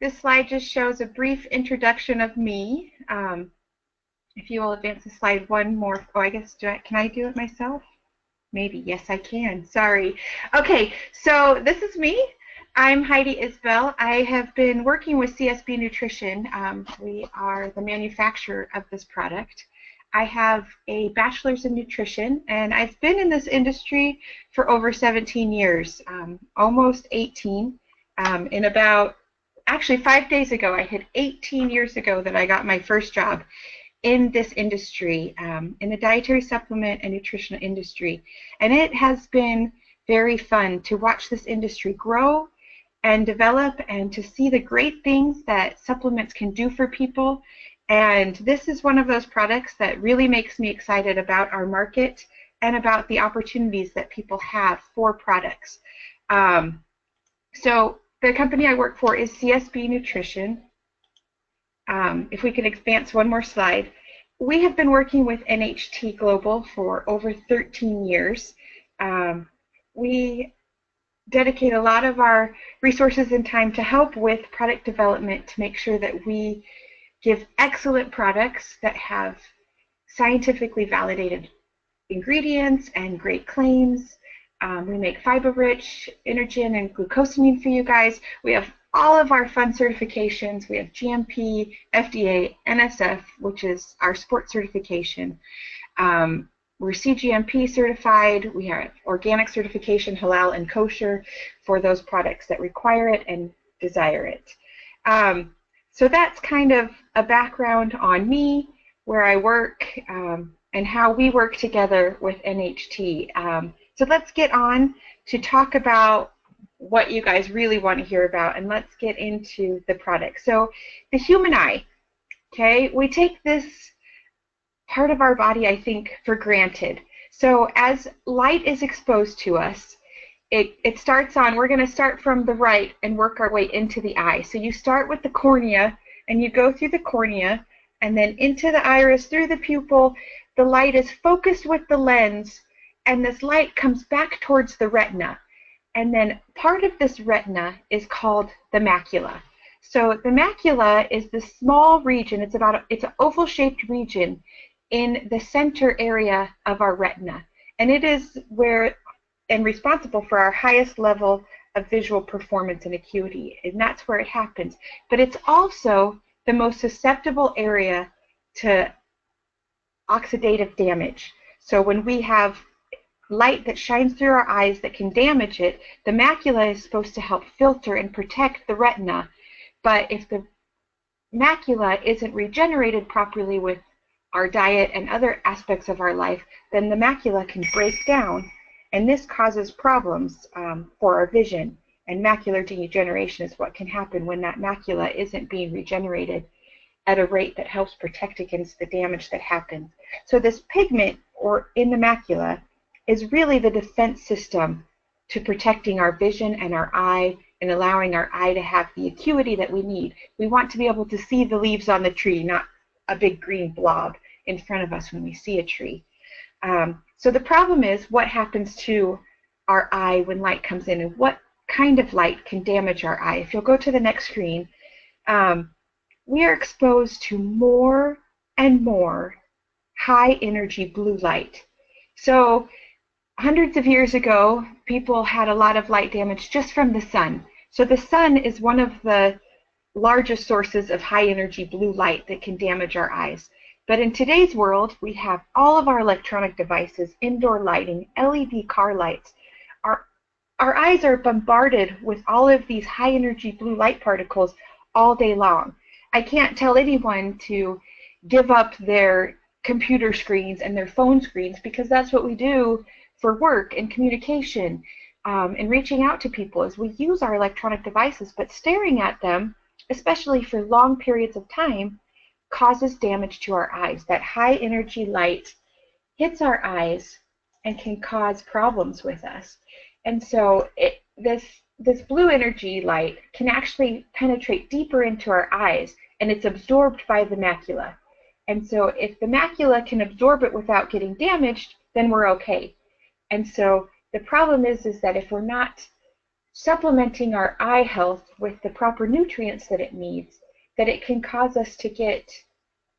This slide just shows a brief introduction of me. If you will advance the slide one more. Oh, I guess, can I do it myself? Maybe. Yes, I can. Sorry. Okay, so this is me. I'm Heidi Isbell. I have been working with CSB Nutrition. We are the manufacturer of this product. I have a bachelor's in nutrition, and I've been in this industry for over 17 years, almost 18. Actually 5 days ago, I hit 18 years ago that I got my first job in this industry, in the dietary supplement and nutritional industry. And it has been very fun to watch this industry grow and develop and to see the great things that supplements can do for people. And this is one of those products that really makes me excited about our market and about the opportunities that people have for products. So the company I work for is CSB Nutrition. If we can advance one more slide. We have been working with NHT Global for over 13 years. We dedicate a lot of our resources and time to help with product development to make sure that we give excellent products that have scientifically validated ingredients and great claims. We make fiber-rich, Energen, and glucosamine for you guys. We have all of our fun certifications. We have GMP, FDA, NSF, which is our sports certification. We're CGMP certified. We have organic certification, halal and kosher, for those products that require it and desire it. So that's kind of a background on me, where I work, and how we work together with NHT. So let's get on to talk about what you guys really want to hear about, and let's get into the product. So the human eye, okay, we take this part of our body, I think, for granted. So as light is exposed to us, it starts on, we're going to start from the right and work our way into the eye. So you start with the cornea, and you go through the cornea, and then into the iris, through the pupil. The light is focused with the lens, and this light comes back towards the retina. And then part of this retina is called the macula. So the macula is the small region, it's an oval-shaped region in the center area of our retina. And it is where and responsible for our highest level of visual performance and acuity. And that's where it happens. But it's also the most susceptible area to oxidative damage. So when we have light that shines through our eyes that can damage it, the macula is supposed to help filter and protect the retina. But if the macula isn't regenerated properly with our diet and other aspects of our life, then the macula can break down, and this causes problems for our vision. And macular degeneration is what can happen when that macula isn't being regenerated at a rate that helps protect against the damage that happens. So this pigment in the macula is really the defense system to protecting our vision and our eye, and allowing our eye to have the acuity that we need. We want to be able to see the leaves on the tree, not a big green blob in front of us when we see a tree. So the problem is, what happens to our eye when light comes in, and what kind of light can damage our eye? If you'll go to the next screen, we are exposed to more and more high energy blue light. So hundreds of years ago, people had a lot of light damage just from the sun. So the sun is one of the largest sources of high energy blue light that can damage our eyes. But in today's world, we have all of our electronic devices, indoor lighting, LED car lights. Our eyes are bombarded with all of these high energy blue light particles all day long. I can't tell anyone to give up their computer screens and their phone screens, because that's what we do for work and communication, and reaching out to people, as we use our electronic devices. But staring at them, especially for long periods of time, causes damage to our eyes. That high energy light hits our eyes and can cause problems with us. And so this blue energy light can actually penetrate deeper into our eyes, and it's absorbed by the macula. And so if the macula can absorb it without getting damaged, then we're okay. And so the problem is that if we're not supplementing our eye health with the proper nutrients that it needs, that it can cause us to get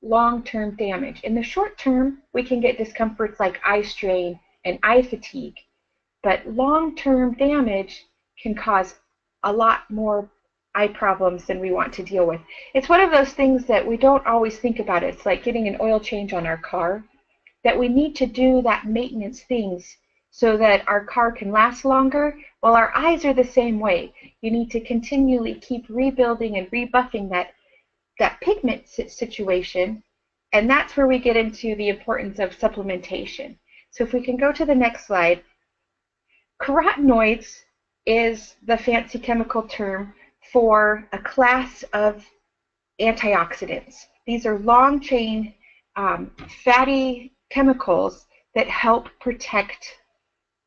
long-term damage. In the short term, we can get discomforts like eye strain and eye fatigue, but long-term damage can cause a lot more eye problems than we want to deal with. It's one of those things that we don't always think about. It's like getting an oil change on our car, that we need to do that maintenance things so that our car can last longer. Well, our eyes are the same way. You need to continually keep rebuilding and rebuffing that pigment situation, and that's where we get into the importance of supplementation. So if we can go to the next slide, carotenoids is the fancy chemical term for a class of antioxidants. These are long-chain fatty chemicals that help protect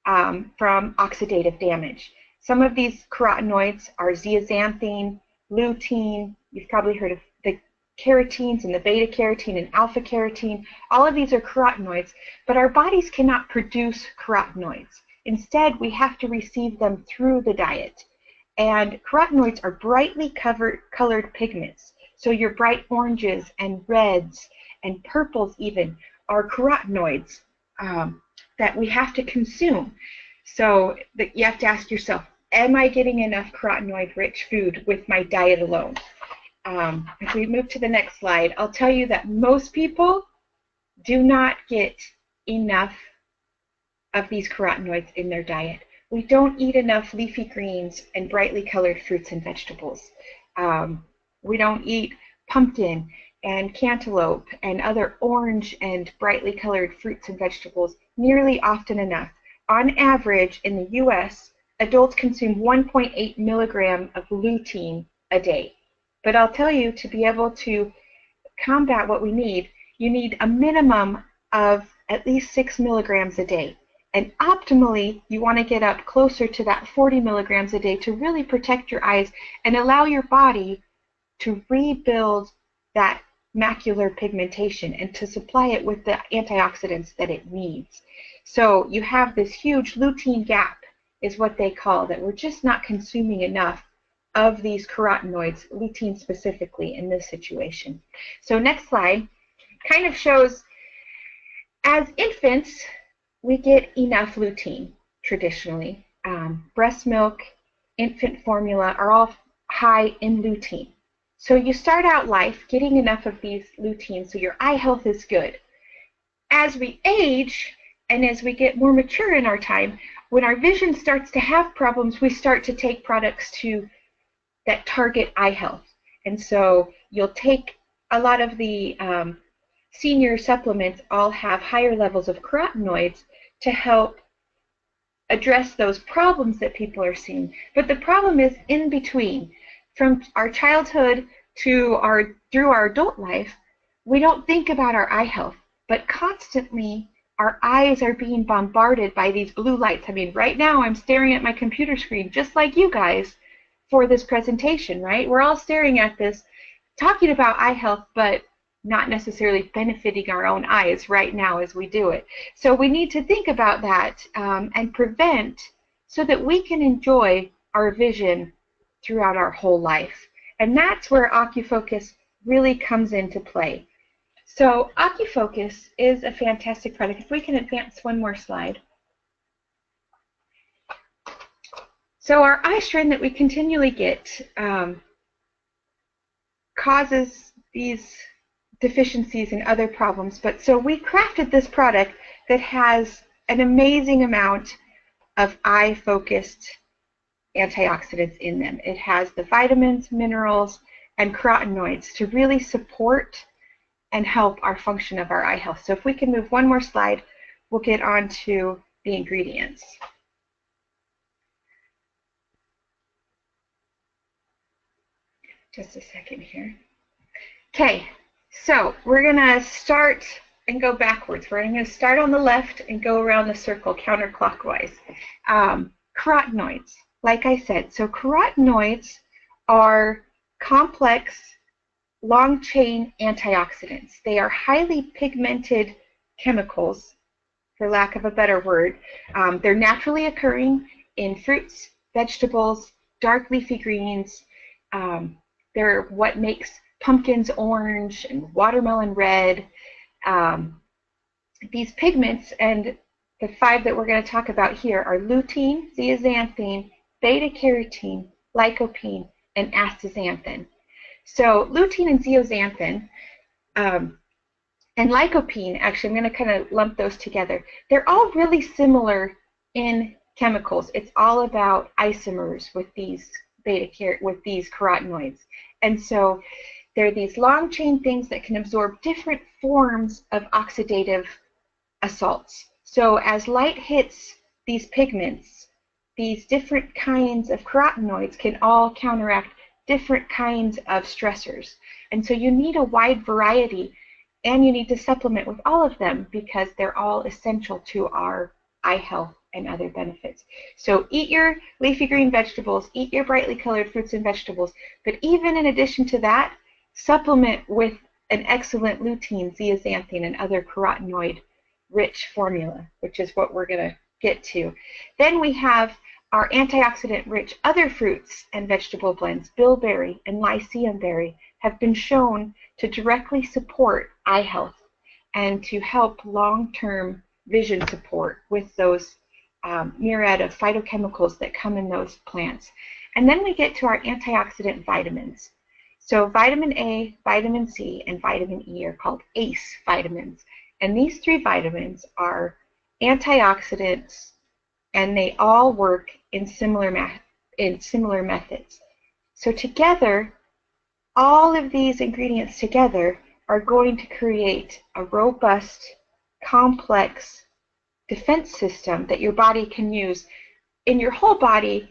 from oxidative damage. Some of these carotenoids are zeaxanthin, lutein. You've probably heard of the carotenes and the beta carotene and alpha carotene. All of these are carotenoids, but our bodies cannot produce carotenoids. Instead, we have to receive them through the diet. And carotenoids are brightly colored pigments. So your bright oranges and reds and purples even are carotenoids that we have to consume. So you have to ask yourself, am I getting enough carotenoid-rich food with my diet alone? If we move to the next slide, I'll tell you that most people do not get enough of these carotenoids in their diet. We don't eat enough leafy greens and brightly colored fruits and vegetables. We don't eat pumpkin and cantaloupe and other orange and brightly colored fruits and vegetables nearly often enough. On average, in the US, adults consume 1.8 milligram of lutein a day. But I'll tell you, to be able to combat what we need, you need a minimum of at least 6 milligrams a day. And optimally, you want to get up closer to that 40 milligrams a day to really protect your eyes and allow your body to rebuild that macular pigmentation and to supply it with the antioxidants that it needs. So you have this huge lutein gap, is what they call, that we're just not consuming enough of these carotenoids, lutein specifically, in this situation. So next slide kind of shows, as infants, we get enough lutein traditionally. Breast milk, infant formula are all high in lutein. So you start out life getting enough of these lutein so your eye health is good. As we age and as we get more mature in our time, when our vision starts to have problems, we start to take products that target eye health. And so you'll take a lot of the senior supplements all have higher levels of carotenoids to help address those problems that people are seeing. But the problem is in between. From our childhood to through our adult life, we don't think about our eye health, but constantly our eyes are being bombarded by these blue lights. I mean, right now I'm staring at my computer screen just like you guys for this presentation, right? We're all staring at this, talking about eye health, but not necessarily benefiting our own eyes right now as we do it. So we need to think about that and prevent so that we can enjoy our vision throughout our whole life. And that's where OcuFocus really comes into play. So OcuFocus is a fantastic product. If we can advance one more slide. So our eye strain that we continually get causes these deficiencies and other problems. But so we crafted this product that has an amazing amount of eye-focused antioxidants in them. It has the vitamins, minerals, and carotenoids to really support and help our function of our eye health. So if we can move one more slide, we'll get on to the ingredients. Just a second here. Okay, so we're going to start and go backwards. We're going to start on the left and go around the circle counterclockwise. Carotenoids, like I said, so carotenoids are complex, long-chain antioxidants. They are highly pigmented chemicals, for lack of a better word. They're naturally occurring in fruits, vegetables, dark leafy greens. They're what makes pumpkins orange and watermelon red. These pigments, and the 5 that we're going to talk about here, are lutein, zeaxanthin, beta-carotene, lycopene, and astaxanthin. So lutein and zeaxanthin and lycopene, actually, I'm going to kind of lump those together. They're all really similar in chemicals. It's all about isomers with these carotenoids. And so they're these long chain things that can absorb different forms of oxidative assaults. So as light hits these pigments, these different kinds of carotenoids can all counteract different kinds of stressors. And so you need a wide variety, and you need to supplement with all of them because they're all essential to our eye health and other benefits. So eat your leafy green vegetables, eat your brightly colored fruits and vegetables, but even in addition to that, supplement with an excellent lutein, zeaxanthin, and other carotenoid-rich formula, which is what we're going to get to. Then we have our antioxidant-rich other fruits and vegetable blends. Bilberry and lycium berry have been shown to directly support eye health and to help long-term vision support with those myriad of phytochemicals that come in those plants. And then we get to our antioxidant vitamins. So vitamin A, vitamin C, and vitamin E are called ACE vitamins. And these 3 vitamins are antioxidants, and they all work in similar methods. So together, all of these ingredients together are going to create a robust, complex defense system that your body can use in your whole body,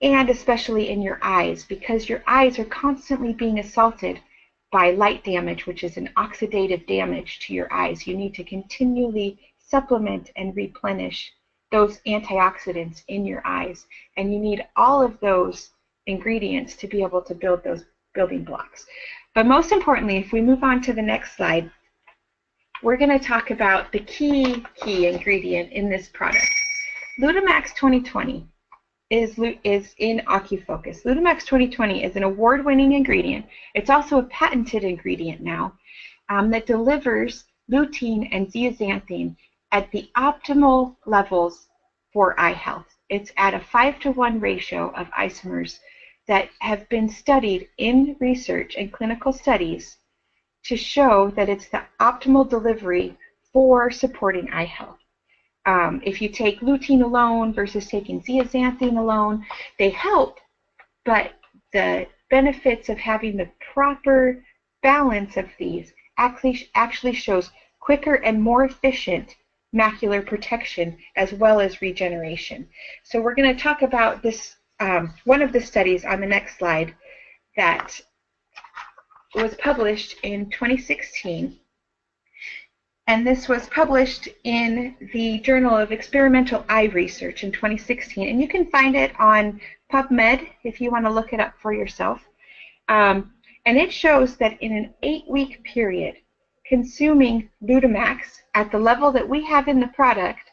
and especially in your eyes, because your eyes are constantly being assaulted by light damage, which is an oxidative damage to your eyes. You need to continually supplement and replenish those antioxidants in your eyes, and you need all of those ingredients to be able to build those building blocks. But most importantly, if we move on to the next slide, we're going to talk about the key ingredient in this product. Lutemax 2020 is in OcuFocus. Lutemax 2020 is an award-winning ingredient. It's also a patented ingredient now that delivers lutein and zeaxanthin at the optimal levels for eye health. It's at a 5-to-1 ratio of isomers that have been studied in research and clinical studies to show that it's the optimal delivery for supporting eye health. If you take lutein alone versus taking zeaxanthin alone, they help, but the benefits of having the proper balance of these actually shows quicker and more efficient macular protection as well as regeneration. So we're going to talk about this, one of the studies on the next slide that was published in 2016. And this was published in the Journal of Experimental Eye Research in 2016. And you can find it on PubMed if you want to look it up for yourself. And it shows that in an 8-week period, consuming Lutemax at the level that we have in the product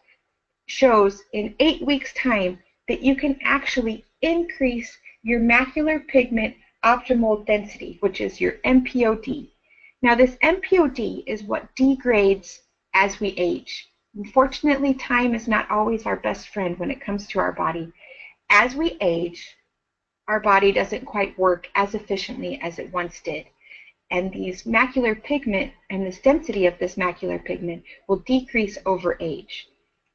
shows in 8 weeks' time that you can actually increase your macular pigment optimal density, which is your MPOD. Now, this MPOD is what degrades as we age. Unfortunately, time is not always our best friend when it comes to our body. As we age, our body doesn't quite work as efficiently as it once did. And these macular pigment and this density of this macular pigment will decrease over age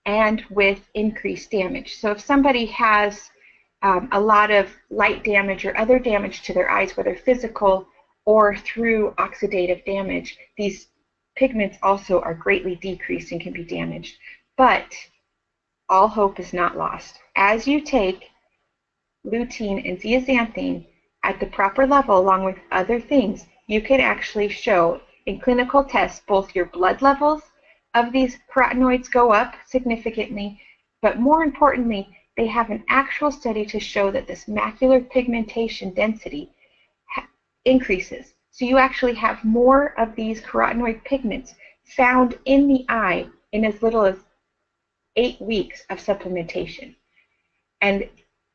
and with increased damage. So if somebody has a lot of light damage or other damage to their eyes, whether physical or through oxidative damage, these pigments also are greatly decreased and can be damaged. But all hope is not lost. As you take lutein and zeaxanthin at the proper level along with other things, you can actually show in clinical tests both your blood levels of these carotenoids go up significantly, but more importantly, they have an actual study to show that this macular pigmentation density increases. So you actually have more of these carotenoid pigments found in the eye in as little as 8 weeks of supplementation. And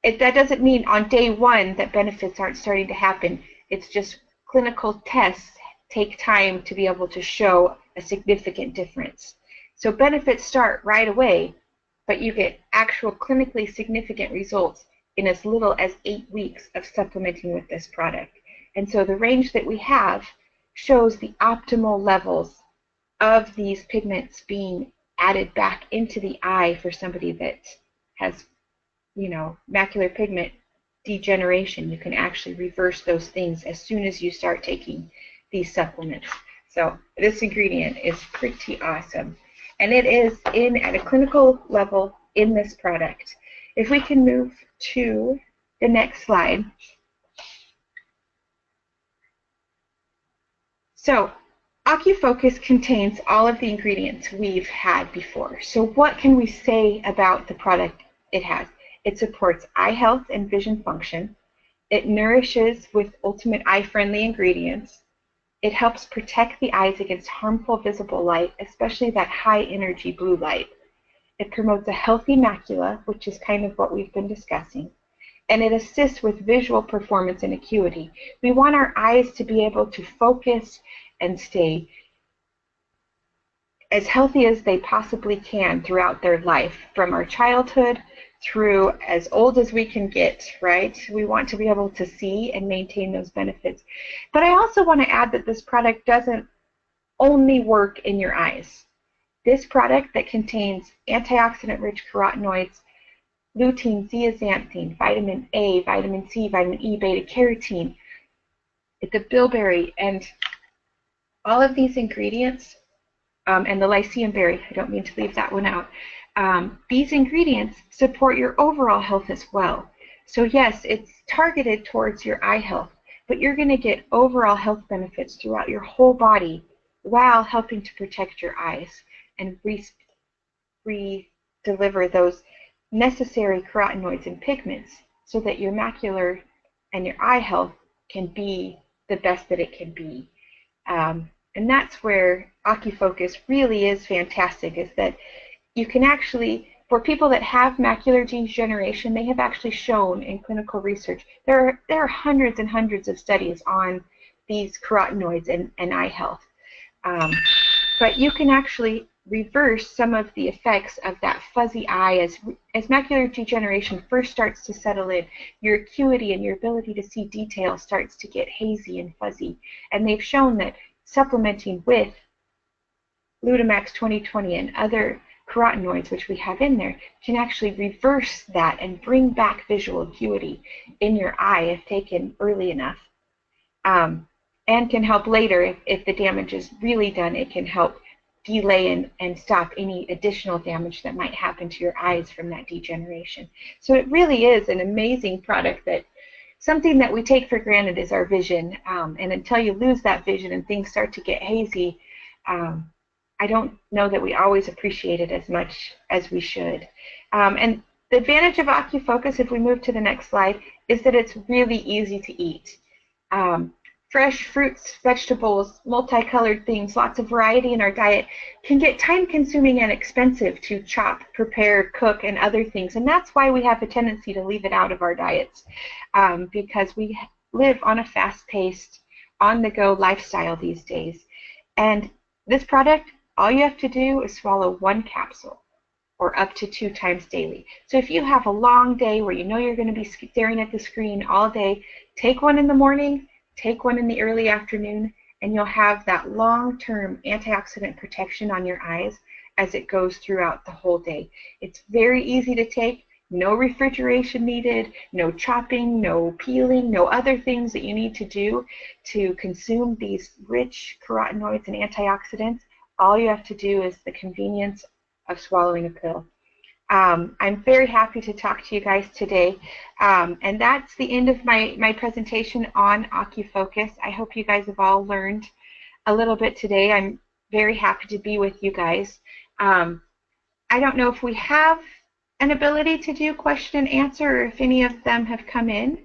that doesn't mean on day one that benefits aren't starting to happen. It's just clinical tests take time to be able to show a significant difference. So benefits start right away, but you get actual clinically significant results in as little as 8 weeks of supplementing with this product. And so the range that we have shows the optimal levels of these pigments being added back into the eye for somebody that has, macular pigment degeneration. You can actually reverse those things as soon as you start taking these supplements. So this ingredient is pretty awesome. And it is in at a clinical level in this product. If we can move to the next slide. So OcuFocus contains all of the ingredients we've had before. So what can we say about the product it has? It supports eye health and vision function. It nourishes with ultimate eye-friendly ingredients. It helps protect the eyes against harmful visible light, especially that high-energy blue light. It promotes a healthy macula, which is kind of what we've been discussing. And it assists with visual performance and acuity. We want our eyes to be able to focus and stay as healthy as they possibly can throughout their life, from our childhood through as old as we can get, right? We want to be able to see and maintain those benefits. But I also want to add that this product doesn't only work in your eyes. This product that contains antioxidant-rich carotenoids, lutein, zeaxanthin, vitamin A, vitamin C, vitamin E, beta-carotene, the bilberry, and all of these ingredients, and the lycium berry, I don't mean to leave that one out, these ingredients support your overall health as well. So yes, it's targeted towards your eye health, but you're going to get overall health benefits throughout your whole body while helping to protect your eyes and re-deliver those necessary carotenoids and pigments so that your macular and your eye health can be the best that it can be. And that's where OcuFocus really is fantastic, is that you can actually, for people that have macular degeneration, they have actually shown in clinical research, there are hundreds and hundreds of studies on these carotenoids and eye health. But you can actually reverse some of the effects of that fuzzy eye as macular degeneration first starts to settle in. Your acuity and your ability to see detail starts to get hazy and fuzzy. And they've shown that supplementing with Lutemax 2020 and other carotenoids, which we have in there, can actually reverse that and bring back visual acuity in your eye if taken early enough. And can help later if the damage is really done. It can help delay and stop any additional damage that might happen to your eyes from that degeneration. So it really is an amazing product, that something that we take for granted is our vision. And until you lose that vision and things start to get hazy, I don't know that we always appreciate it as much as we should. And the advantage of OcuFocus, if we move to the next slide, is that it's really easy to eat. Fresh fruits, vegetables, multicolored things, lots of variety in our diet can get time-consuming and expensive to chop, prepare, cook, and other things. And that's why we have a tendency to leave it out of our diets, because we live on a fast-paced, on-the-go lifestyle these days. And this product, all you have to do is swallow 1 capsule, or up to 2 times daily. So if you have a long day where you know you're going to be staring at the screen all day, take one in the morning, take one in the early afternoon, and you'll have that long-term antioxidant protection on your eyes as it goes throughout the whole day. It's very easy to take, no refrigeration needed, no chopping, no peeling, no other things that you need to do to consume these rich carotenoids and antioxidants. All you have to do is the convenience of swallowing a pill. I'm very happy to talk to you guys today, and that's the end of my presentation on OcuFocus. I hope you guys have all learned a little bit today. I'm very happy to be with you guys. I don't know if we have an ability to do question and answer, or if any of them have come in.